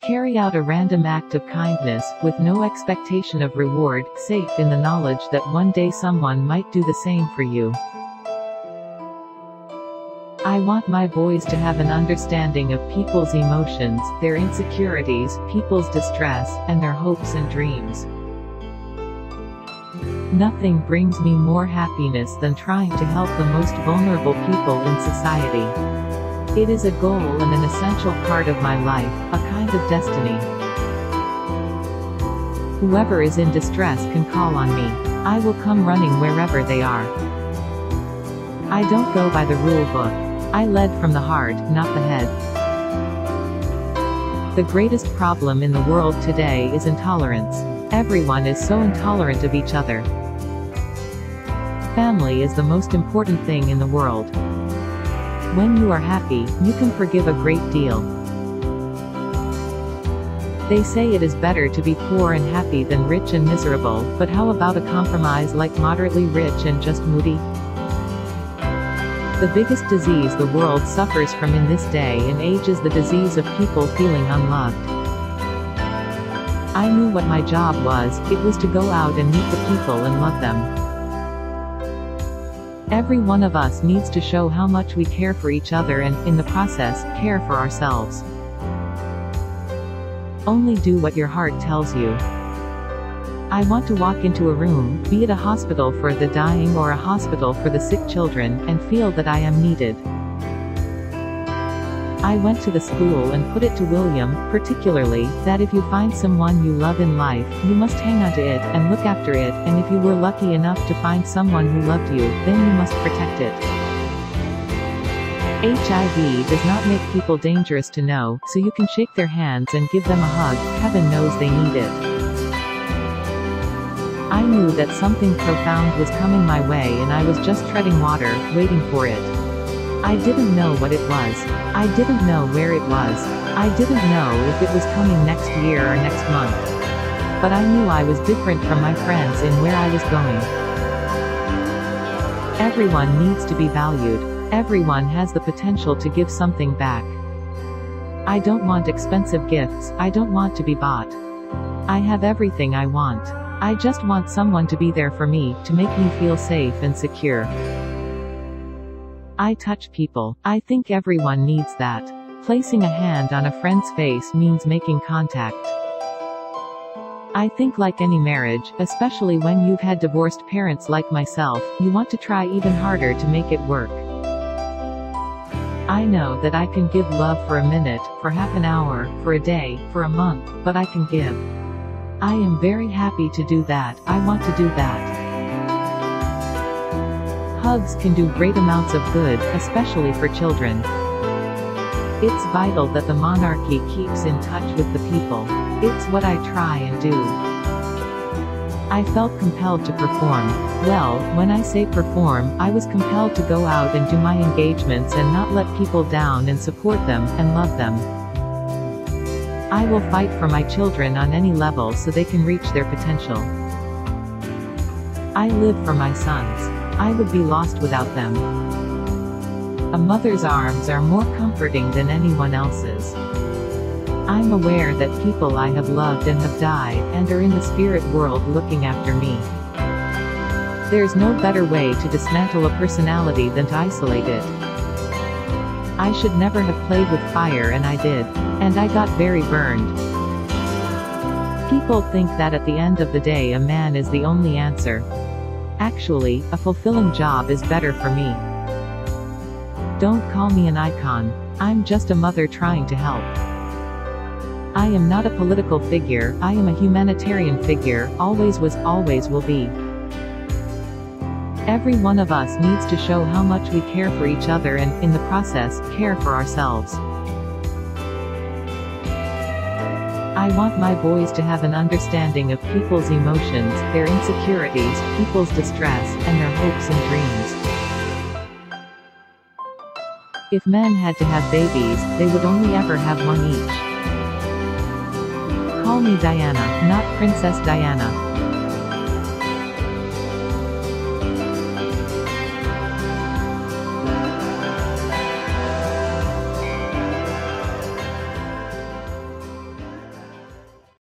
Carry out a random act of kindness, with no expectation of reward, safe in the knowledge that one day someone might do the same for you. I want my boys to have an understanding of people's emotions, their insecurities, people's distress, and their hopes and dreams. Nothing brings me more happiness than trying to help the most vulnerable people in society. It is a goal and an essential part of my life, a kind of destiny. Whoever is in distress can call on me. I will come running wherever they are. I don't go by the rule book. I lead from the heart, not the head. The greatest problem in the world today is intolerance. Everyone is so intolerant of each other. Family is the most important thing in the world. When you are happy, you can forgive a great deal. They say it is better to be poor and happy than rich and miserable, but how about a compromise like moderately rich and just moody? The biggest disease the world suffers from in this day and age is the disease of people feeling unloved. I knew what my job was. It was to go out and meet the people and love them. Every one of us needs to show how much we care for each other and, in the process, care for ourselves. Only do what your heart tells you. I want to walk into a room, be it a hospital for the dying or a hospital for the sick children, and feel that I am needed. I went to the school and put it to William, particularly, that if you find someone you love in life, you must hang on to it, and look after it, and if you were lucky enough to find someone who loved you, then you must protect it. HIV does not make people dangerous to know, so you can shake their hands and give them a hug. Heaven knows they need it. I knew that something profound was coming my way and I was just treading water, waiting for it. I didn't know what it was. I didn't know where it was. I didn't know if it was coming next year or next month. But I knew I was different from my friends in where I was going. Everyone needs to be valued. Everyone has the potential to give something back. I don't want expensive gifts. I don't want to be bought. I have everything I want. I just want someone to be there for me, to make me feel safe and secure. I touch people. I think everyone needs that. Placing a hand on a friend's face means making contact. I think like any marriage, especially when you've had divorced parents like myself, you want to try even harder to make it work. I know that I can give love for a minute, for half an hour, for a day, for a month, but I can give. I am very happy to do that. I want to do that. Hugs can do great amounts of good, especially for children. It's vital that the monarchy keeps in touch with the people. It's what I try and do. I felt compelled to perform. Well, when I say perform, I was compelled to go out and do my engagements and not let people down and support them, and love them. I will fight for my children on any level so they can reach their potential. I live for my sons. I would be lost without them. A mother's arms are more comforting than anyone else's. I'm aware that people I have loved and have died, and are in the spirit world looking after me. There's no better way to dismantle a personality than to isolate it. I should never have played with fire and I did. And I got very burned. People think that at the end of the day a man is the only answer. Actually, a fulfilling job is better for me. Don't call me an icon. I'm just a mother trying to help. I am not a political figure, I am a humanitarian figure, always was, always will be. Every one of us needs to show how much we care for each other and, in the process, care for ourselves. I want my boys to have an understanding of people's emotions, their insecurities, people's distress, and their hopes and dreams. If men had to have babies, they would only ever have one each. Call me Diana, not Princess Diana.